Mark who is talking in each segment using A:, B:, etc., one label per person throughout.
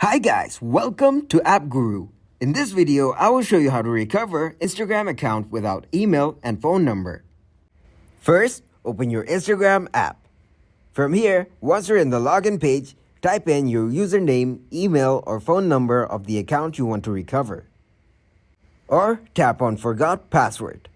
A: Hi guys, welcome to App Guru. In this video, I will show you how to recover Instagram account without email and phone number. First, open your Instagram app. From here, once you're in the login page, type in your username, email, or phone number of the account you want to recover. Or tap on Forgot Password.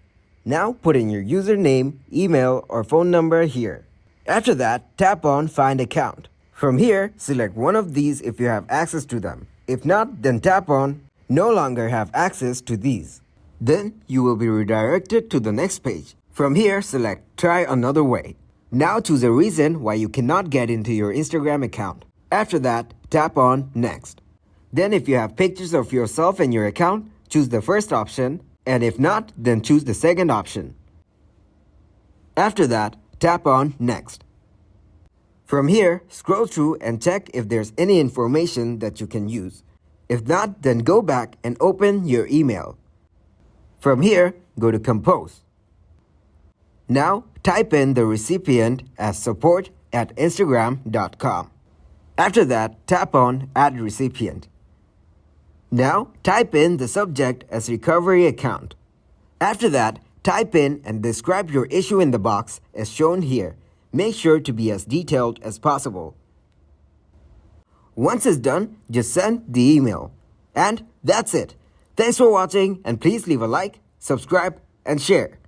A: Now put in your username, email, or phone number here. After that, tap on Find Account. From here, select one of these if you have access to them. If not, then tap on No longer have access to these. Then you will be redirected to the next page. From here, select Try Another Way. Now choose a reason why you cannot get into your Instagram account. After that, tap on Next. Then if you have pictures of yourself and your account, choose the first option, and if not, then choose the second option. After that, tap on Next. From here, scroll through and check if there's any information that you can use. If not, then go back and open your email. From here, go to Compose. Now, type in the recipient as support@instagram.com. After that, tap on Add Recipient. Now, type in the subject as Recovery Account. After that, type in and describe your issue in the box as shown here. Make sure to be as detailed as possible. Once it's done, just send the email. And that's it. Thanks for watching, and please leave a like, subscribe, and share.